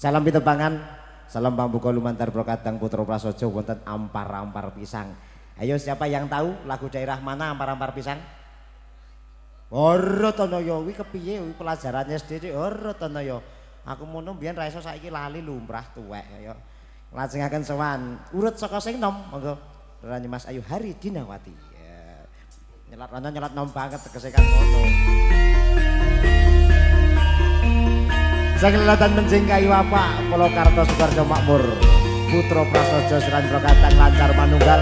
Salam pitepangan, salam pambuka lumantar brokadang putra prasaja wonten ampar-ampar pisang. Ayo siapa yang tahu lagu daerah mana ampar-ampar pisang? Ora to ya kuwi kepiye kuwi pelajarannya SD ora to ya. Aku mono mbiyen ra iso saiki lali lumrah tuwek kaya. Lajengaken sowan urut saka sing nom monggo. Rani Mas Ayu Hari Dinawati. Ya. Nyelat nom banget tegese kan ngono. Sakelatan menjing kayu apa Polokarto Sukarjo Makmur Putra Prasaja Seran Brokatang lancar manunggal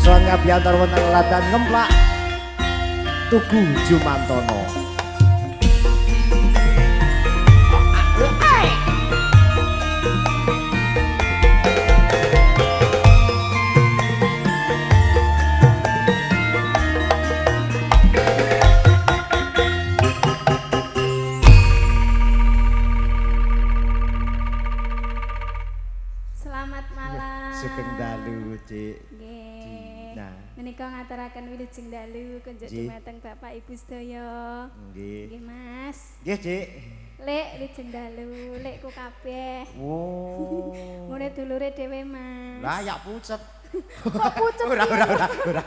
soalnya biantar wonten latan ngemplak Tugu Jumantono. Sugeng dalu, Cik. Nggih. Nah, menika ngaturaken wilujeng dalu kunjuk dumateng Bapak Ibu sedaya. Nggih. Nggih, Mas. Nggih, Cik. Lek wilujeng dalu, lekku kabeh. Oh. Ngene dulure dhewe, Mas. Lah ya pucet. Kok pucet? Ora.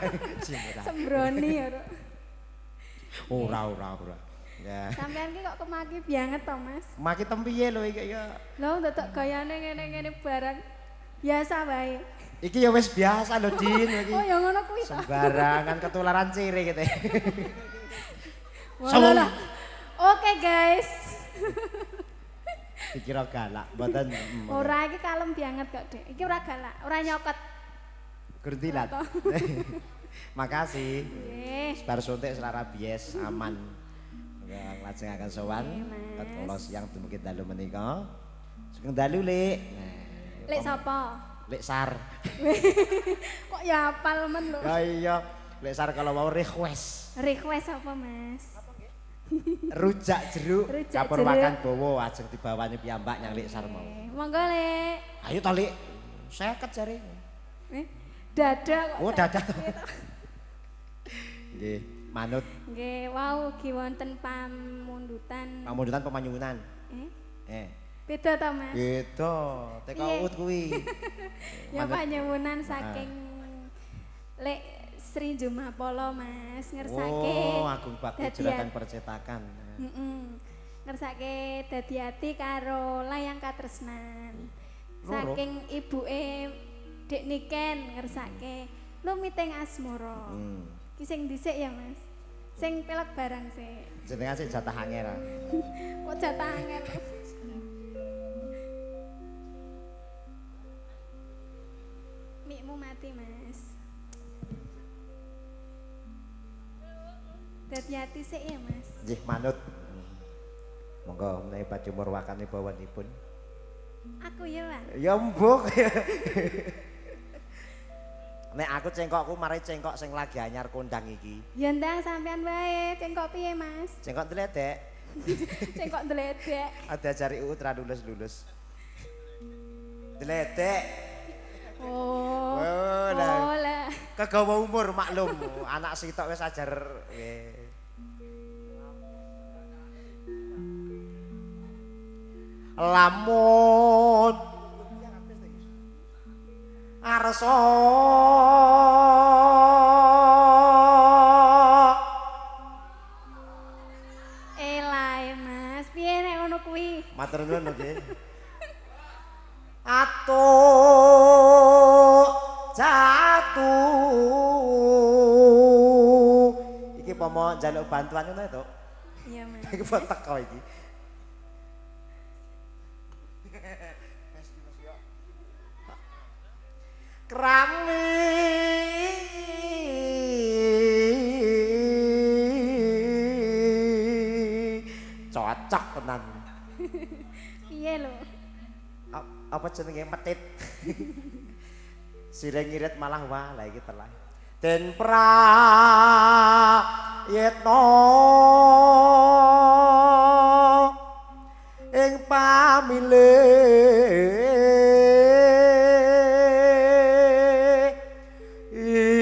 Sembroni ora. Ora. Ya. Sampeyan ki kok kemaki banget to, Mas? Maki tempiye lho iki ya. Lho, ndetok gayane ngene-ngene barang. Biasa wae. Iki ya wis biasa lho, Din iki. Oh, ya ngono kuwi to. Sembarangan ketularan ciri gitu. Walah. Oke, guys. Dikira galak, mboten. Ora iki kalem banget kok, Dek. Iki ora galak, ora nyokot. Gentilat. Makasih. Nggih. Bar suntik selara bies aman. Lajengaken sowan kula siang dumugi dalu menika. Sugeng dalu, Lek. Lek sapa? Lek Sar. Kok ya apal men lho. Ya iya, Lek Sar kalau mau request. Request apa, Mas? Rujak jeruk Rujak campur jeruk. makan bowo ajeng dibawani piyambak yang Lek Sar mau. Monggo, Lek. Ayo to, Lek. 50 jare. Dada kok. Oh, dada. Nggih, manut. Nggih, wau ugi wonten pamundutan. Pamundutan pemanyunan. Beda to, Mas? Gitu, teko ut kuwi. Ya panyuwunan saking Lek Sri Jumapolo, Mas, ngersake. Oh, Agung Bakti Juragan Percetakan. Ngersake dadi ati karo Layang Katresnan. Saking ibuke Dik Niken ngersake Lumiting Asmara. Ki sing dhisik ya, Mas. Sing pelek barang sik. Jenengan sik jatah angel. Kok jatah angel? Mikmu mati, Mas. Hati-hati sik ya, Mas. Nggih, manut. Monggo menawi badhe murwakane bawanipun. Aku ya, Pak. Ya mbok. Nek aku cengkokku mari cengkok sing lagi anyar kondang iki. Ya ndang sampean wae, cengkok piye, Mas? Cengkok ndledek. Cengkok ndledek. Ada jari ra lulus-lulus. Ndledek. Oh. Lah. Kegawa umur maklum, anak sitok wis ajar lamun arsa Elae, Mas. Piye nek ngono kuwi? Matur nuwun nggih. Atuk jatuh. Iki pomo njaluk bantuan ngono to? Iya, Mas. Iki kok teko iki. Krami cocok tenan. Piye lho? Apa jenenge metit. Sireng ngirit malah wah lah iki telah. Den prayetna ing pamilih ira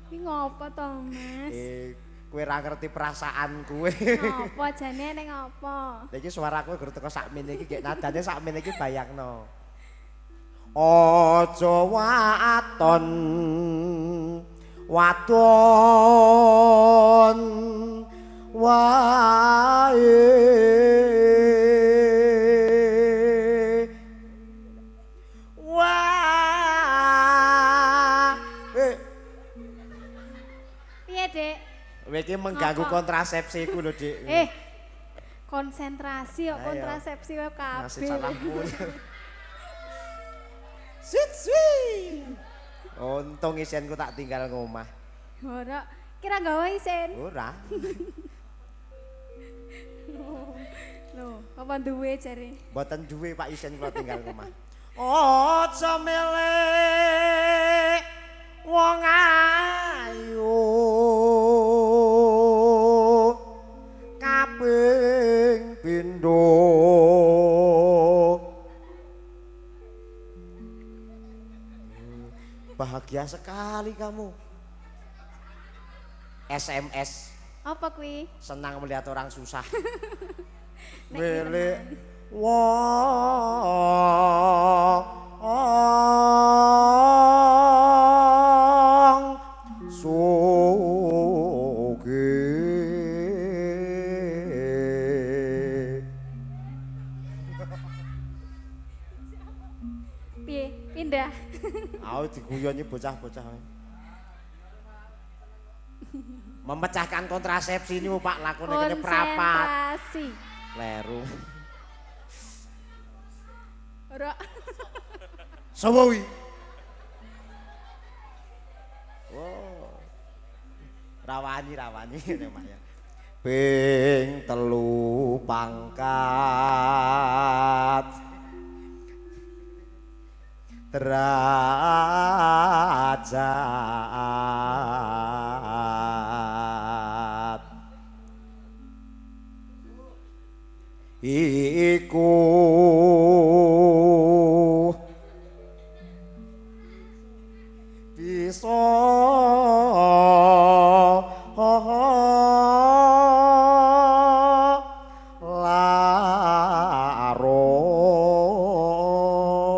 Iki ngopo to, Mas? Kowe ora ngerti perasaan kowe. Ngopo jane ning ngopo? Iki suaraku gur teko sakmene iki gek nadane sakmene iki bayangno. Aja waton waton wae piye, Dik? Kowe iki mengganggu kontrasepsiku lho, Dik. Konsentrasi kok kontrasepsi wae kabeh. Masih salahmu. Sweet. Untung isenku tak tinggal ngomah. Ora, kira gawe isen. Ora. Loh, apa duwe jare? Mboten duwe Pak isen kula tinggal ngomah. Aja milih wong ayu kaping pindho. Bahagia sekali kamu. SMS. Apa kuwi? Senang melihat orang susah. Nek Milik kiriman. wong sugih. Piye? Pindah. Aku diguyoni bocah-bocah. Memecahkan kontrasepsi ini Pak lakone kene prapat. Konsentrasi. Leru. Ora. Sapa kuwi? Oh. Rawani ngene Mak ya. Ping 3 pangkat derajat iku bisa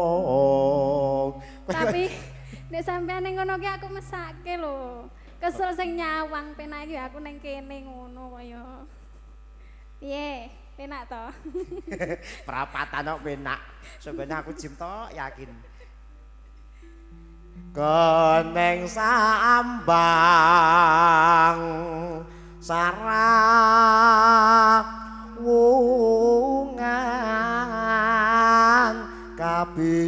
larung. Tapi nek sampean ning ngono ki aku mesake lho. Kesel sing nyawang penak iki aku ning kene ngono kaya. Piye? Penak to? Perapatan kok penak. Sebenarnya aku jim tok yakin. Keneng sambang sarawungan kapi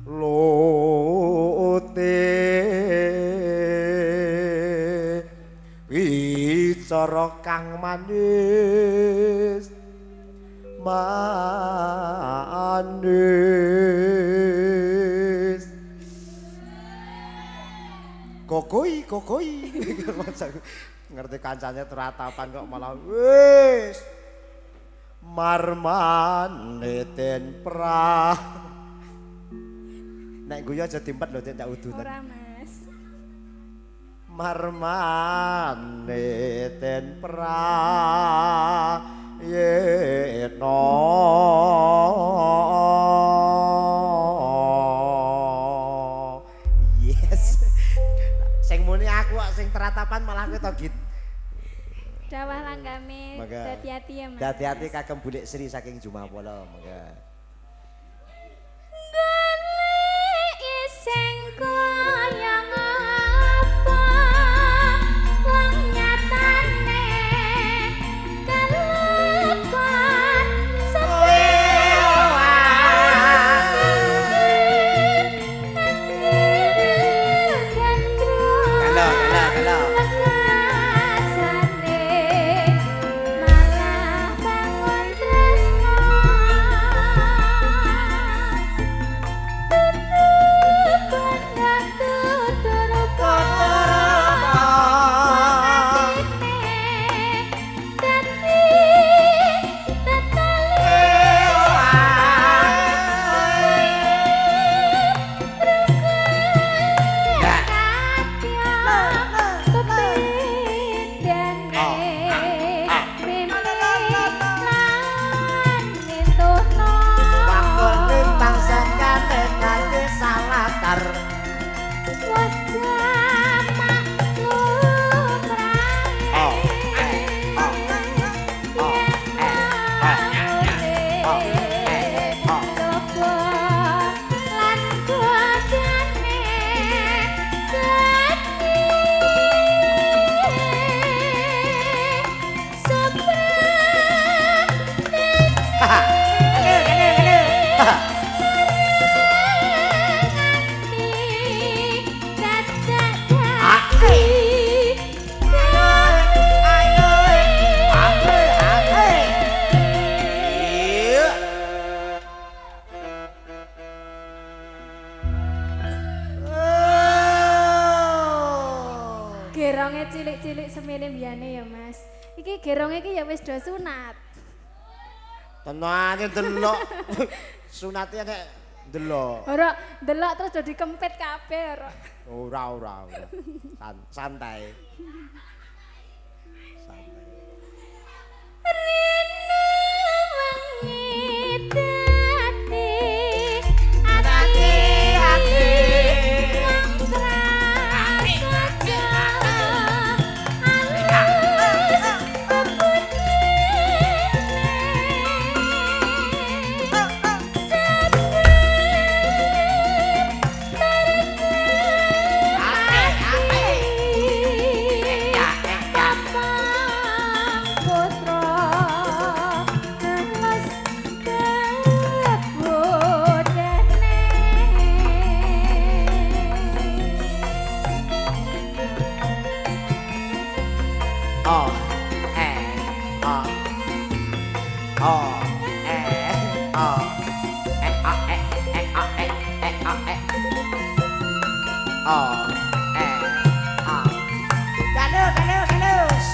lote wicara kang manis manis kokoi ngerti kancane teratapan kok malah wis marmane ten pra nek guyu aja timpet lho tak udunan Ora, Mas. marmane ten pra yeno yes sing muni aku kok sing teratapan malah kowe to Git Dawah langgame Mangga. hati-hati ya, Mas. hati-hati kagem Budik Sri saking Jumapolo mangga Iseng kaya ngapa wong nyatane kelepan sepi Kalo. malah bangun tresno geronge cilik-cilik semene mbiyane ya Mas. Iki geronge iki ya wis do sunat. Tenane delok. Sunate nek delok. Ora delok terus do dikempit kabeh ora. Ora. Santai. Rene wengi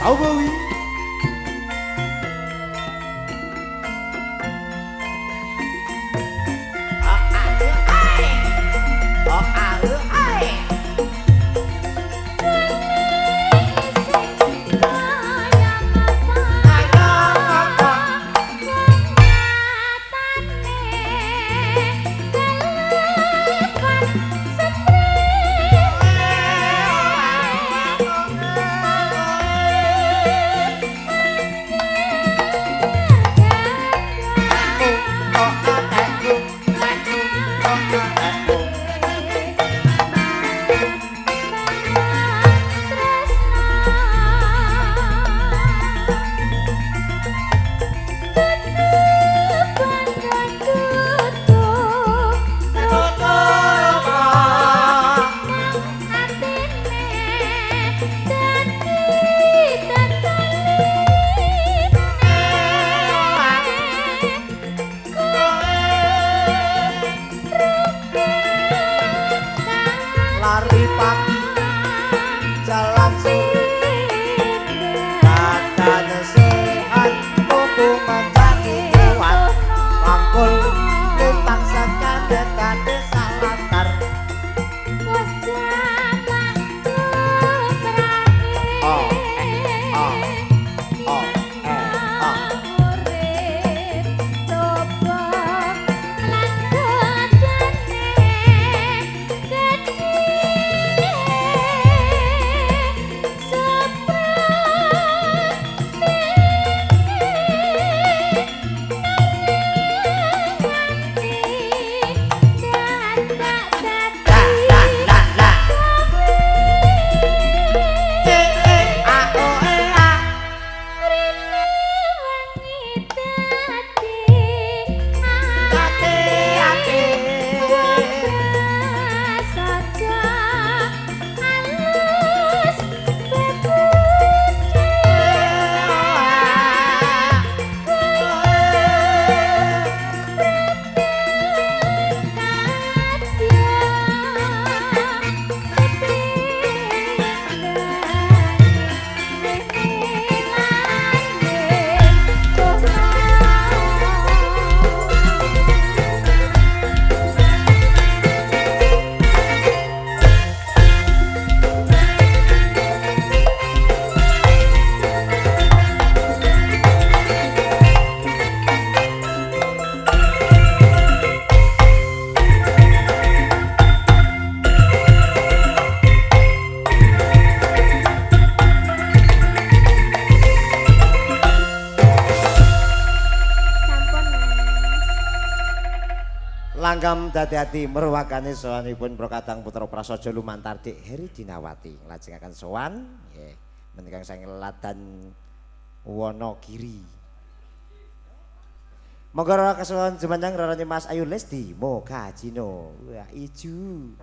Saubawi langgam dadi-dadi merwakane sowanipun Prokatang Putra Prasaja lumantar Dik Heri Dinawati nglajengaken sowan nggih menika sang Ladan Wonogiri. Monggo ora kesuwun jumeneng rarane Mas Ayu Lesti Mogajino. Wah iju.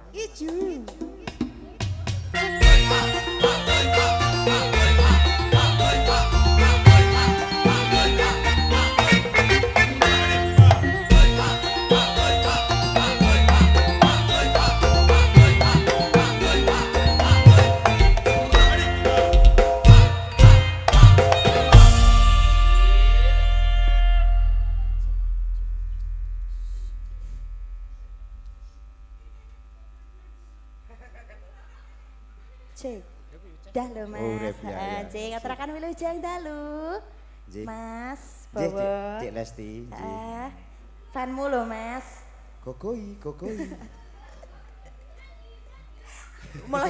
Cek. Dalu Mas. Heeh, cek ngaturaken wilujeng dalu. Mas, bawa. Dik Lesti. Fanmu lho Mas. Kokoi. Mulai.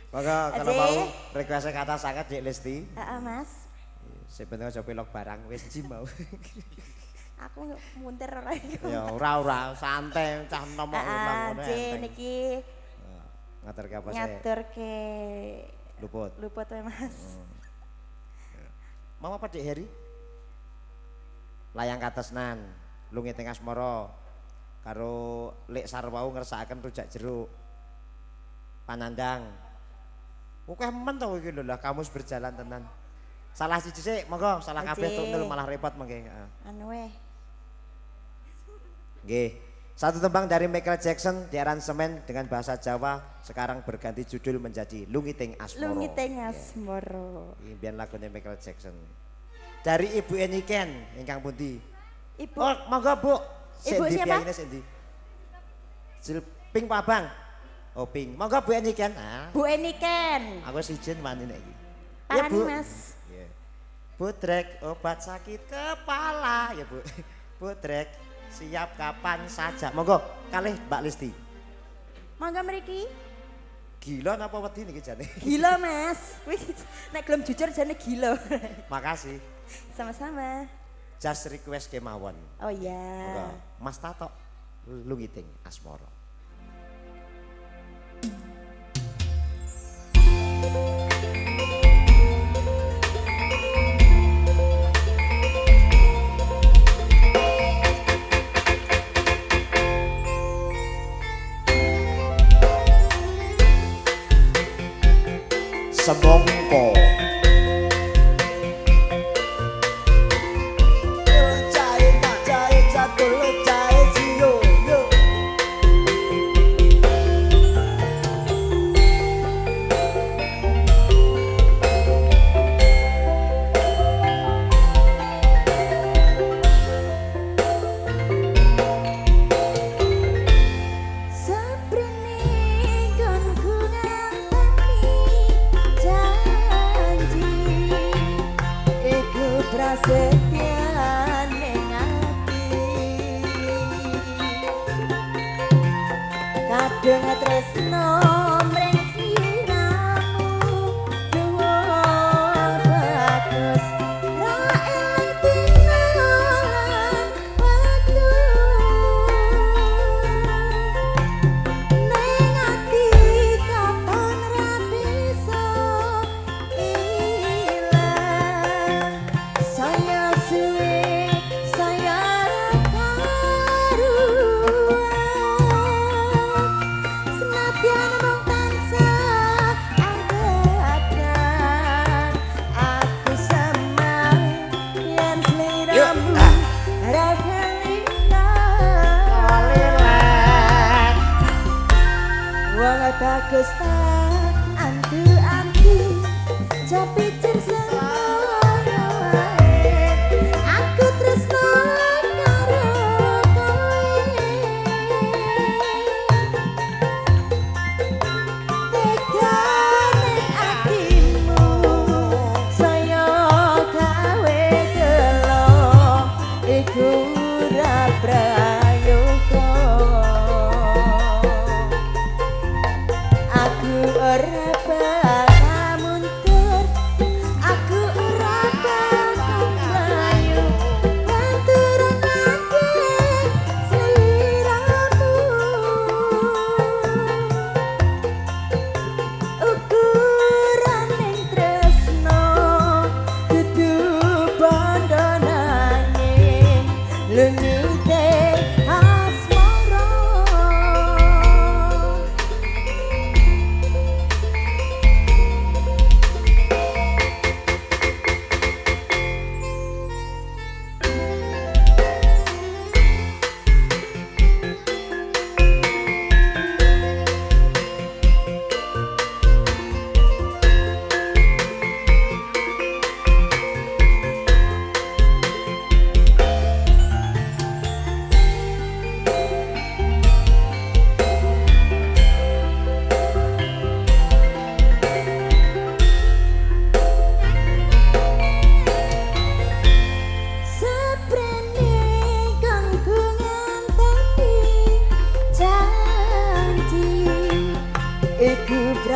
Maka kalau mau request kata sangat Dik Lesti. Mas. Sebenarnya aja pelok barang wis jim mau. Aku muntir ora iku. Ya ora santai cah nomor ulang ngono. Niki ngaturke apa sih? Ngaturke luput wae Mas. Mau apa Dik Heri? Layang katesnan, lungi teng asmara karo Lek Sarwau ngersakaken rujak jeruk. Panandang. Oke men to iki lho lah kamus berjalan tenan. Salah siji sik, monggo salah kabeh tundel malah repot mengke. Anu weh. Nggih. Satu tembang dari Michael Jackson di aransemen dengan bahasa Jawa sekarang berganti judul menjadi Lungiting Asmoro. Lungiting Asmoro. Ini biar lagunya Michael Jackson. Dari Ibu Eniken ingkang pundi? Ibu. Oh, monggo Bu. Ibu siapa? Sendi. Ping Pak Bang. Oh, Ping. Monggo Bu Eniken. Bu Eniken. Aku sijen wani nek iki. Ya, Bu. Mas. Putrek obat sakit kepala ya Bu. Putrek siap kapan saja. Monggo kalih Mbak Listi. Monggo mriki. Gila napa wedi niki jane? Gila Mas. Wih, nek gelem jujur jane gila. Makasih. Sama-sama. Just request kemawon. Oh iya. Monggo Mas Tato Lungiting Asmoro. Semongko kadung tresno mring sliramu dhuwur bagus ra eling tinalan wektu ning ati kapan ra bisa ilang saya suwe saya bagus tak antu-antu tapi tersayang aku tresno karo kowe tegane atimu saya gawe gelo iku ora prayoga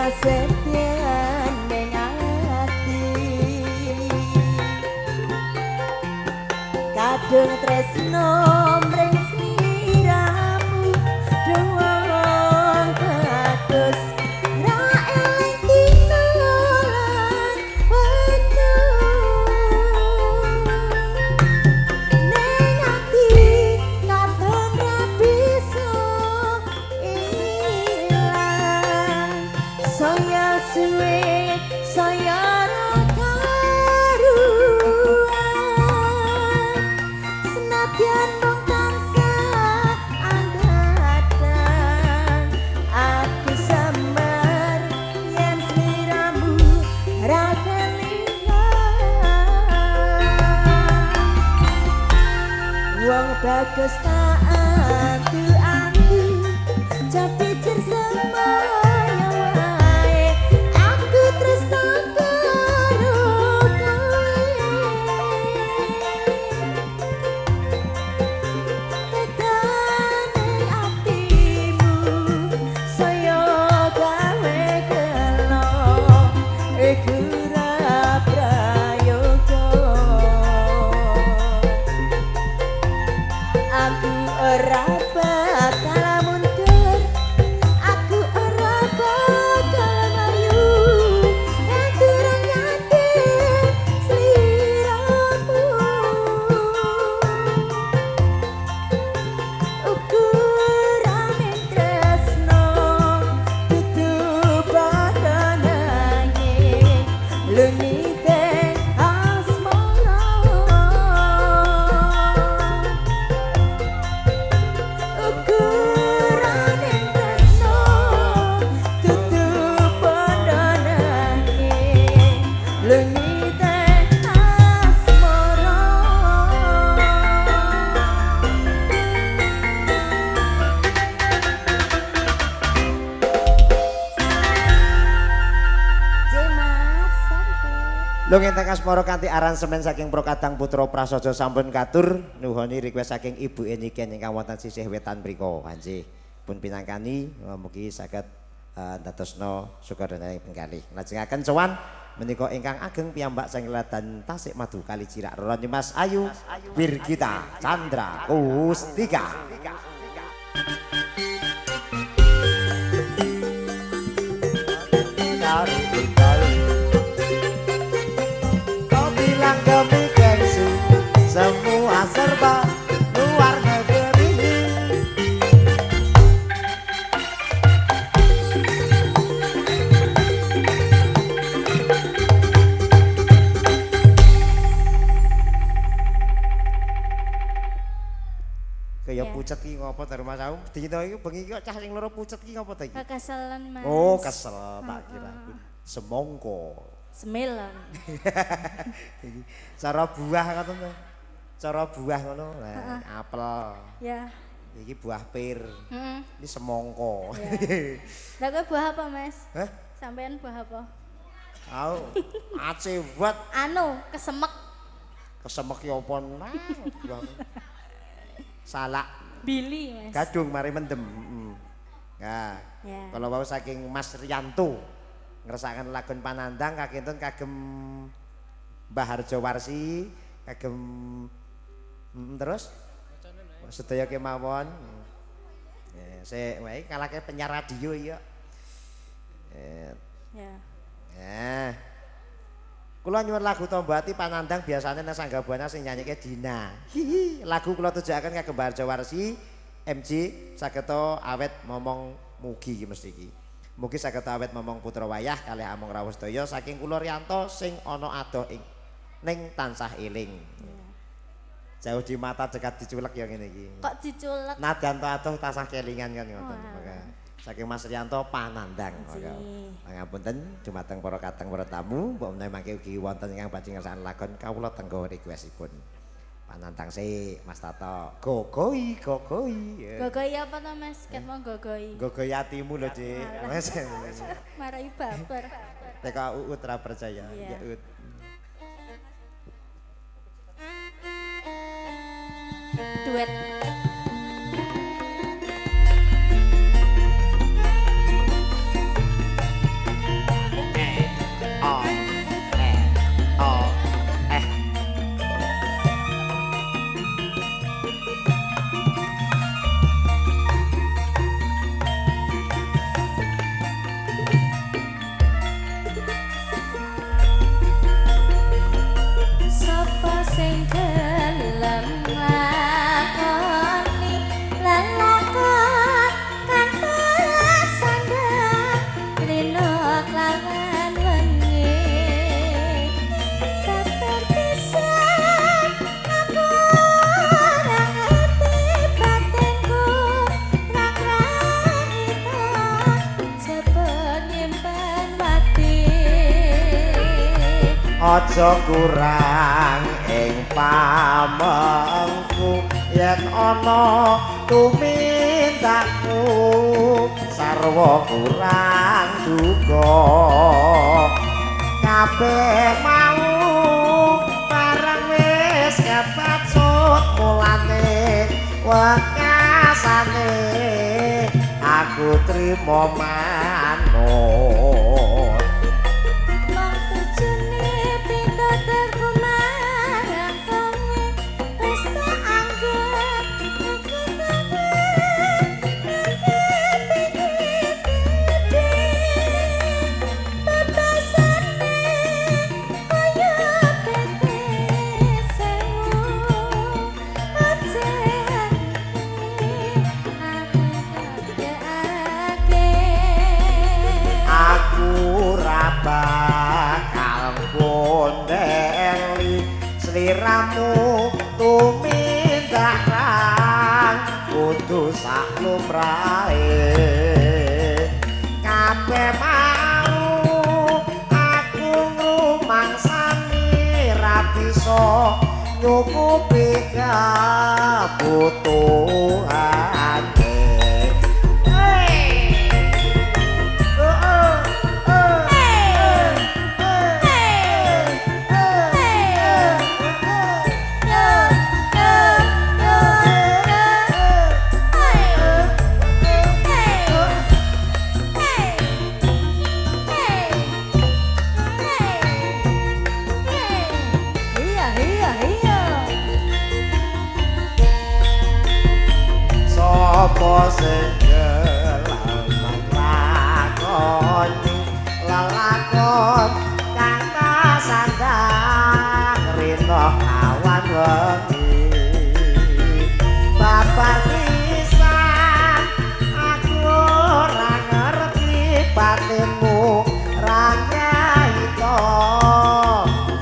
prasetyan ning ati kadung tresno mring sliramu doang kados ra eling dina lan wektu ning ati kadung ra bisa ilang saya suwe saya ra karuan senadyan mung tansah angkatan aku samar yen sliramu ra kelingan wong bagus tak antu-antu capicir semaya wae aku tresno karo kowe tekane atimu saya gawe kelo iku ra prayoga aku ora bakal mundur aku ora bakal maju yen durung yakin sliramu ukurane tresno dudu padha nanging lunite asmara ukurane tresno dudu padha nanging lunite asmara Jemas sampai Lungin tengah Asmara kanthi aransemen saking Prokadang Putra Prasaja sampun katur nuhoni request saking Ibu Niken ingkang wonten sisih wetan mriku. Panjih pun pinangkani mugi saged ndadosna sukadanane penggalih. Lajengaken sowan menika ingkang ageng piyambak Sengledan Tasik Madu Kali Cirak Roro Mas Ayu Wirgita Chandra Kustika. Kau bilang demi gengsi semua serba luar negeri. Kaya pucet ki ngopo ta Mas Aum? Dina iki bengi kok cah sing loro pucet ki ngopo ta iki? Kekeselan Mas. Oh, kesel tak kira. Semongko. Sembilan. Cara buah ngono to. Cara buah ngono. Nah, apel. Ya. Iki buah pir. Heeh. Ini semongko. Lah kowe buah apa, Mas? Hah? Sampean buah apa? Au, ace buat Anu, kesemek. kesemek ya apa nah. Buah. Salak Bili, Mas. gadung mari mendem. Nah, Ya. kalau mau saking Mas Rianto ngerasakan lagun Panandang kakintun kagem Mbah Harjo Warsi kagem terus sedaya kemawon. Saya wae kalake penyiar radio ya. Ya. Kula nyuwun lagu Tombati Panandang biasanya nang Sanggabuana sing nyanyike Dina. Hihi, lagu kula tujuaken kagem Mbah Harjo Warsi MJ sageta awet momong mugi iki mesti iki. Mugi sageta awet momong putra wayah kalih among rawuh sedaya saking kula Rianto sing ana adoh ing ning tansah eling. Jauh di mata dekat diculek ya ngene iki. Kok diculek? Nadan to atuh tasah kelingan kan ngoten. Maka saking Mas Rianto Panandang. Maka pangapunten dumateng para kadang para tamu, mbok menawi mangke ugi wonten ingkang badhe ngersakaken lakon kawula tenggo requestipun. Panandang sik Mas Tato. Gogoi. Gogoi apa to, Mas? Ket mau gogoi. Gogoi atimu lho, Dik. Mas. Marai baper. Teka Uut ra percaya. Ya Uut. Duet. aja kurang ing pamengku yen ana tumindakku sarwa kurang duka kabeh mau bareng wis kepacut mulane wekasane aku trimo manut bakal gondeli sliramu tumindak rang kudu sak lumrahe kabeh mau aku ngrumangsani ra bisa nyukupi kebutuhan apa sing kelaman lakoni lelakon kang tasandang rino awan wengi babar pisan aku ora ngerti batinmu ra nyaita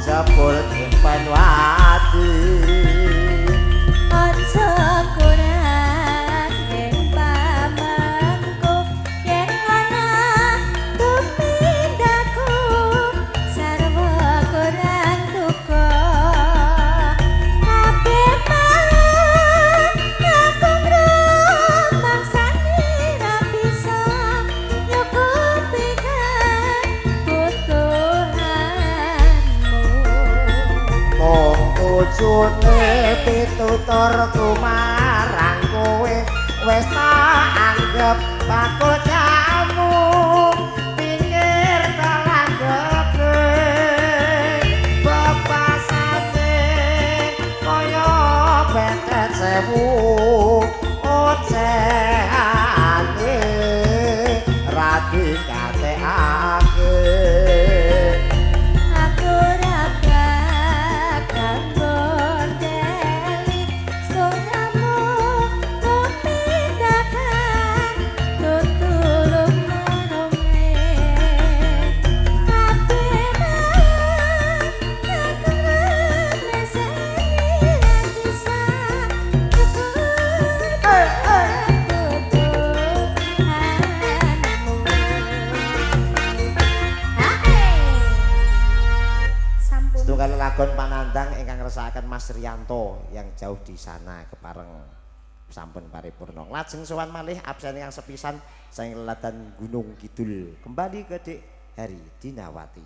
jebul nyimpen wati June pituturku marang kowe wis tak anggap bakul jamu pinggir talanggepe bebasane kaya betet sewu ocehane radi kateake lagon panandang ingkang ngersakaken Mas Riyanto yang jauh di sana kepareng sampun paripurna. Lajeng sowan malih absen yang sepisan saking leladan Gunung Kidul kembali ke Dik Hari Dinawati.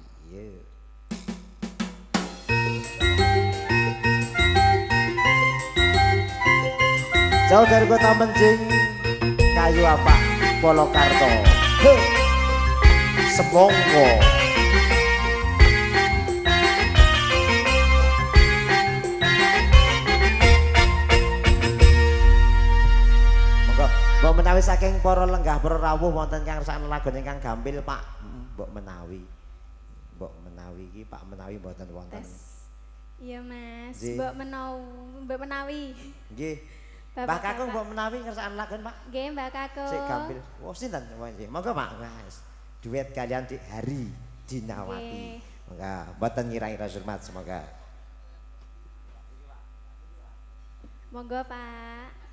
Jauh dari kota Menjing kayu apa Polokarto Semongko mbok menawi saking para lenggah para rawuh wonten kang ngersakaken lagon ingkang gampil Pak mbok menawi iki Pak menawi mboten wonten. Iya Mas, mbok menawi. Nggih. Mbak Kakung mbok menawi ngersakaken lagon Pak. Nggih Mbak Kakung. Sik gampil. Oh sinten nggih. Monggo Pak. Mas. Duet kalian Dik Hari Dinawati. Monggo mboten ngira-ngira hormat semoga. Monggo Pak.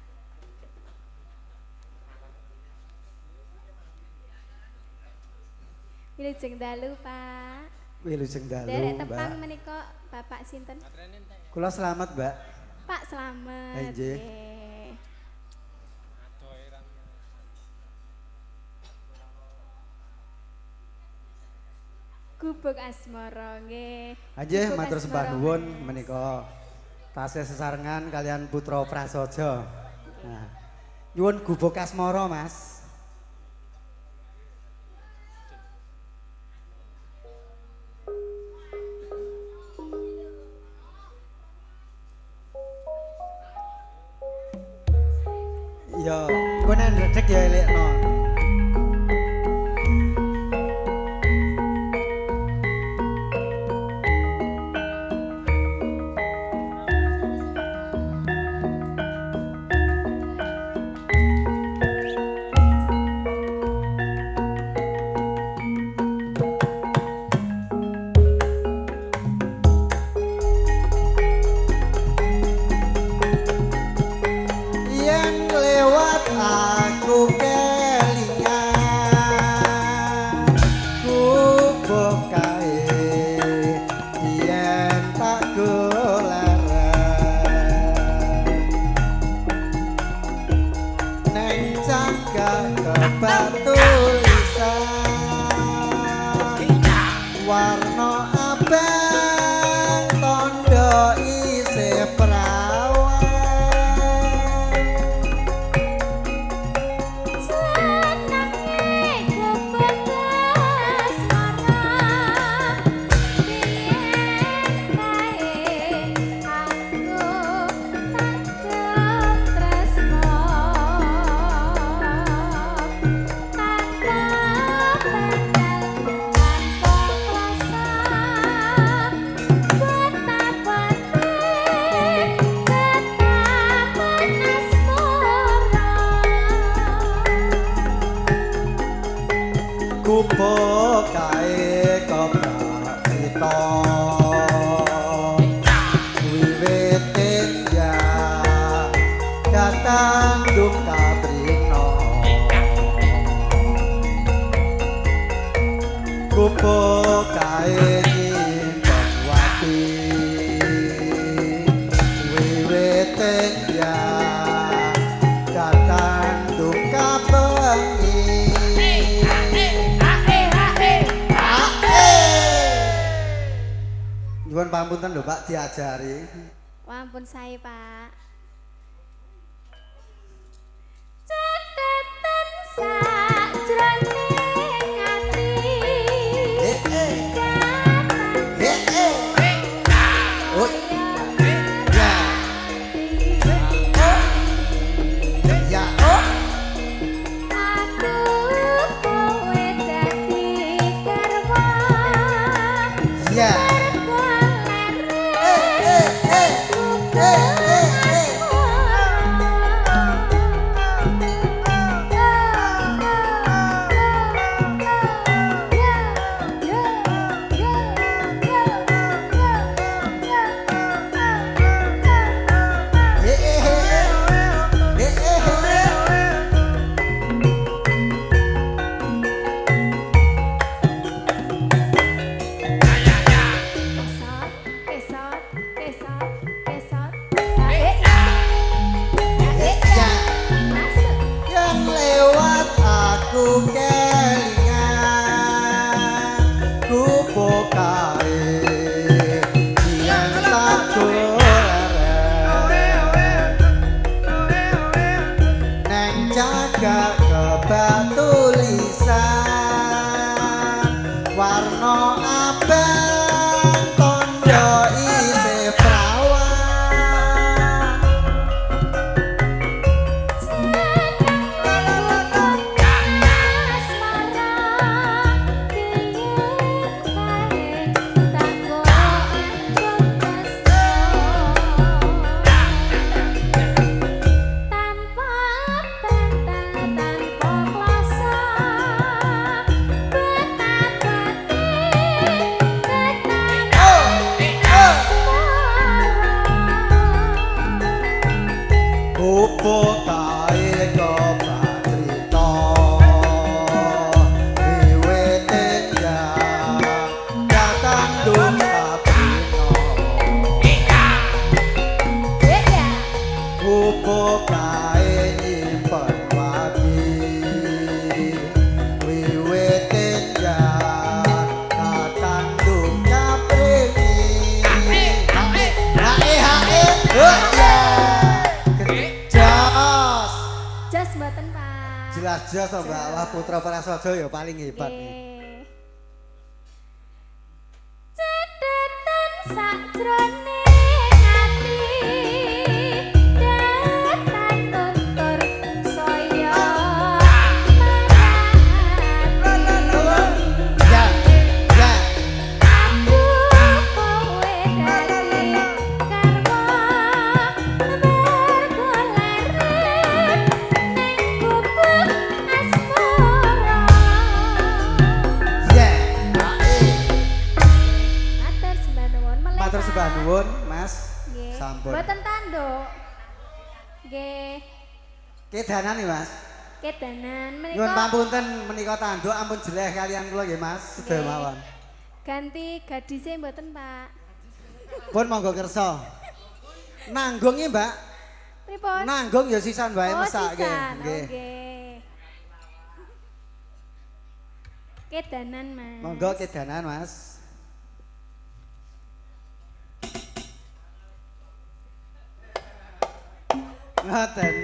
Wilujeng dalu Pak. Wilujeng dalu. Derek tepang menika Bapak sinten? Kula selamat, Mbak. Pak selamat. Nggih. Gubuk asmara nggih. Nggih, matur sembah nuwun menika tasih sesarengan kalian putra prasaja. Nah, nyuwun gubuk asmara, Mas. Ya, kowe nek ndredeg ya elekno. Pangapunten lho Pak diajari. Wampun sae Pak. Tanpa jos to Mbak, wah putra Prasaja ya paling hebat. Cedetan sakjroning nuwun Mas. Sampun. Mboten tanduk. Nggih. Kedanan nih Mas. Kedanan menika. Nyuwun pamunten menika tanduk ampun jeleh kalian kula nggih Mas, sedaya mawon. Ganti gadise mboten, Pak. Pun monggo kersa. Nanggung nggih, Mbak. Pripun? Nanggung ya sisan wae mesak nggih. Nggih. Kedanan, Mas. Monggo kedanan, Mas. Ngaten.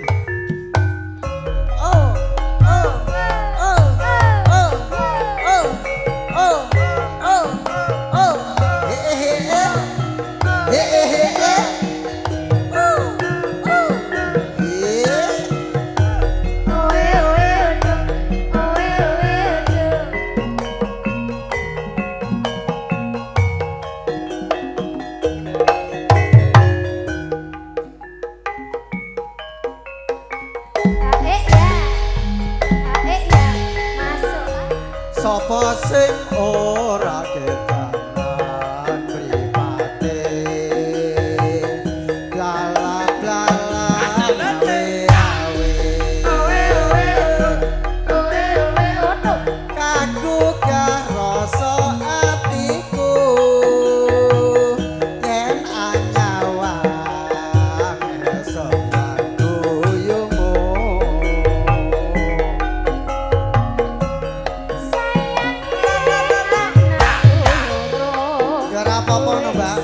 Sapa sing ora kedanan mripate blalak-blalak kagugah rasa atiku yen anyawang esok guyumu apa-apa no Mbak.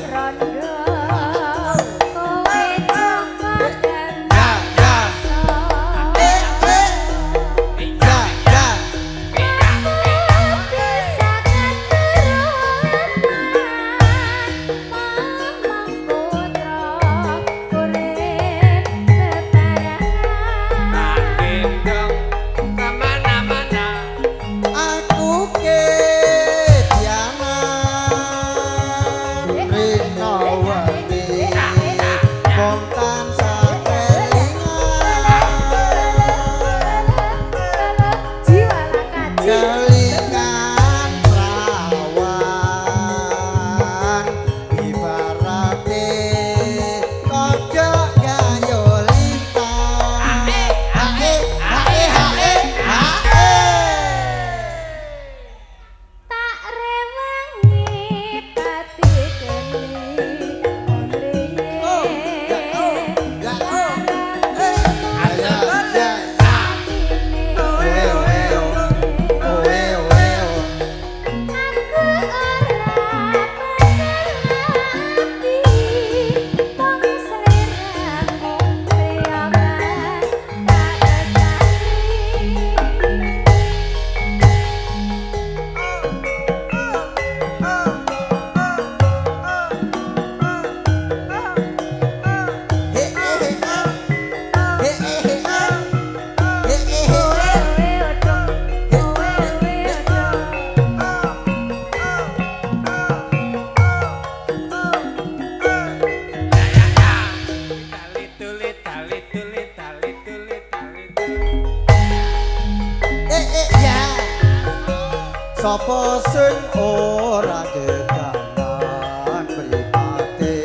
Sapa sing ora kedanan mripate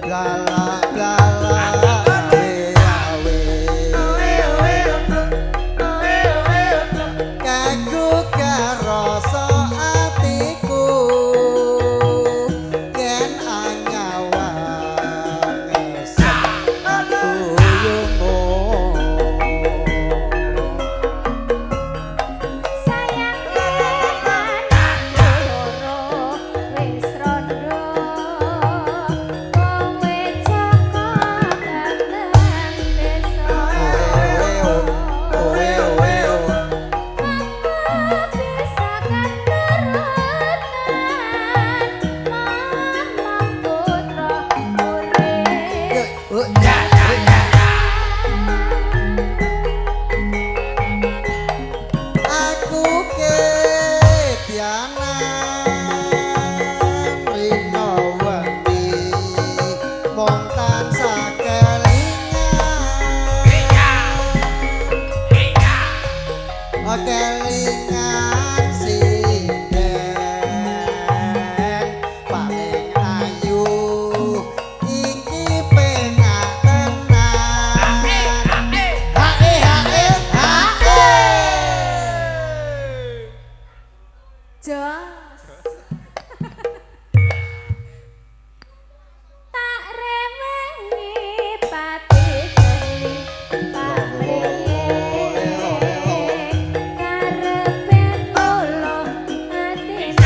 lalak-lalak kagugah rasa atiku yen anyawang esok guyumu Sayang kelingan sinden paling ayu iki penak tenan hae Jos. Tak remengi pati geni papriye karepe tolong atine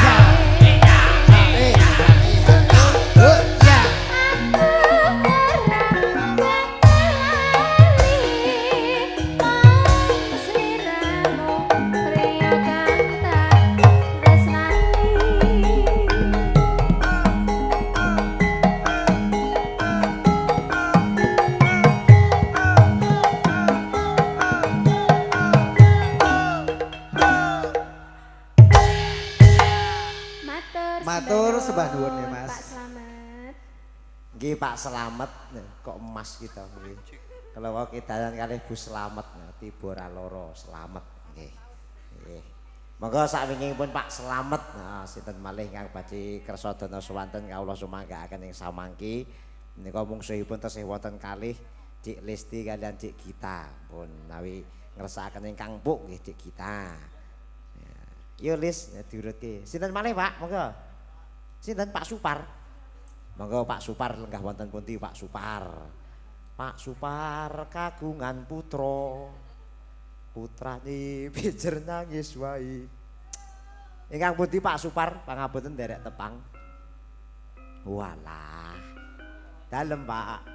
Matur sembah nuwun ya Mas. Pak Slamet. Nggih Pak Slamet kok emas kita nggih. Kalau kok kedalan kalih Bu Slamet tiba ra loro Slamet nggih. Nggih. Monggo sakwingipun Pak Slamet sinten malih ingkang badhe kersa dana swanten kawula sumanggaaken ing samangki menika mungsuhipun tesih wonten kalih Dik Lesti kalian Dik Gita pun nawi ngersakaken ingkang empuk nggih Dik Gita. Yo Lis diurutke. Sinten malih Pak? Monggo. Sinten Pak Supar? Monggo Pak Supar lenggah wonten pundi Pak Supar? Pak Supar kagungan putra. Putrane pijer nangis wae. Ingkang pundi Pak Supar? Pangapunten nderek tepang. Walah. Dalem Pak.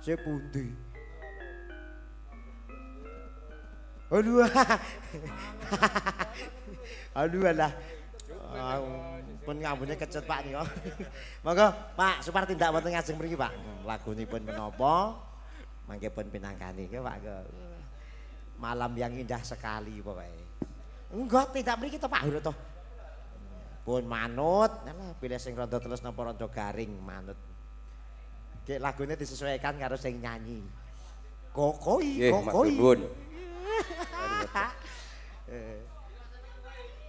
Sing pundi? Aduh. Aduh alah. Pun ngambune kecut Pak nika. Monggo Pak Supar tindak wonten ngajeng mriki Pak. Lagunipun menapa? Mangke pun pinangkani ke Pak. Malam yang indah sekali pokoknya. Enggak tidak mriki to Pak Hur to. Pun manut, alah pilih sing rada telus napa rada garing manut. Ki lagune disesuaikan karo sing nyanyi. Kokoi, kokoi.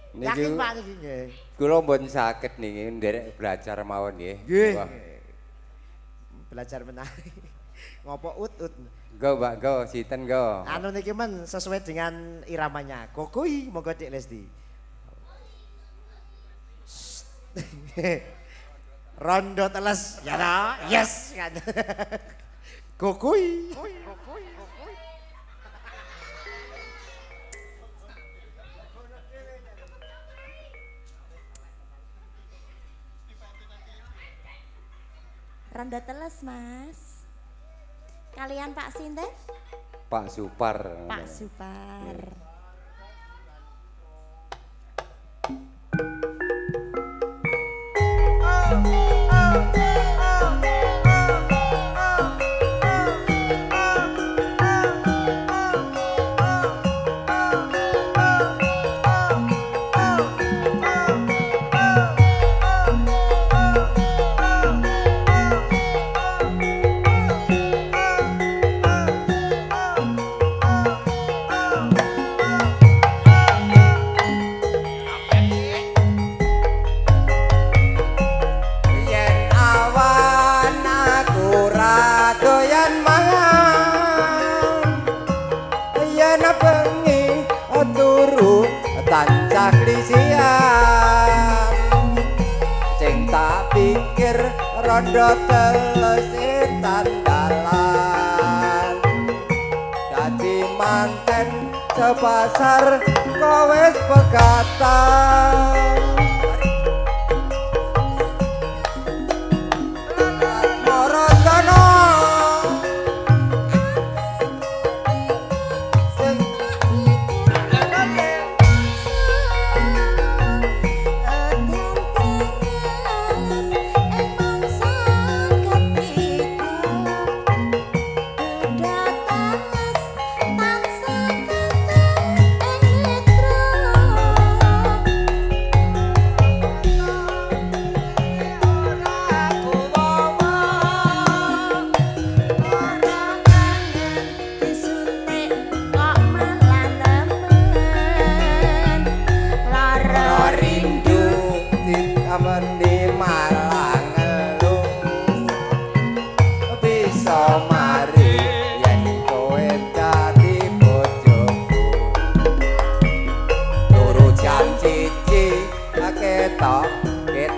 Niki Pak niki nggih. Kula mboten saged niki nderek belajar mawon nggih. Nggih. Belajar menari. Ngopo ut. Go Pak, go sinten go. Anu niki men sesuai dengan iramanya. Kokoi monggo Dik Lesti. Rondo teles ya ta? Yes kan. Kokoi. Rondo teles Mas. Kalian Pak sinten? Pak Supar. Pak Supar. Tancah klisian sing tak pikir rondo teles tandalan dadi manten sepasar kowe wis pegatan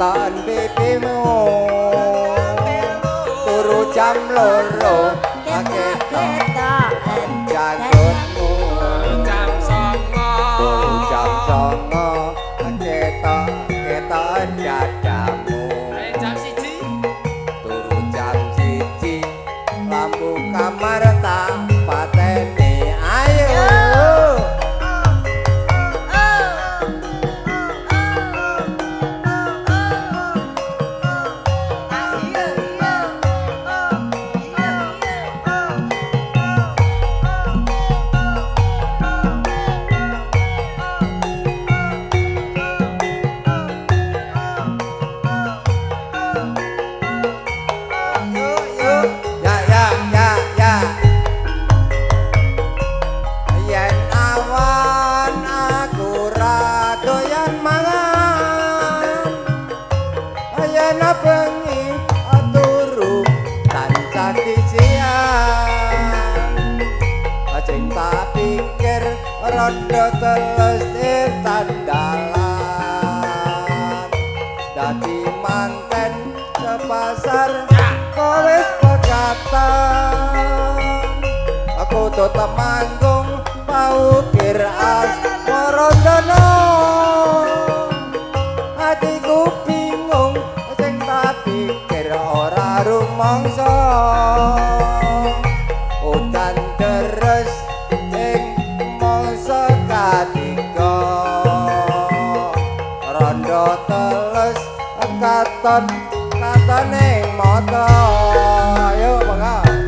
keton pipimu turu jam loro ketok janggutmu jam songo ketok dadamu jam 1 turu jam 1 lampu kamar tak pateni ayo rondo telesir tandalan dadi manten sepasar kowis pegatan aku tuh temanggung paukir as morondono hatiku bingung sing tak pikir ora rumangsa udan deres katiga rondo teles katon ning mata ayo mangga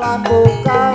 lampu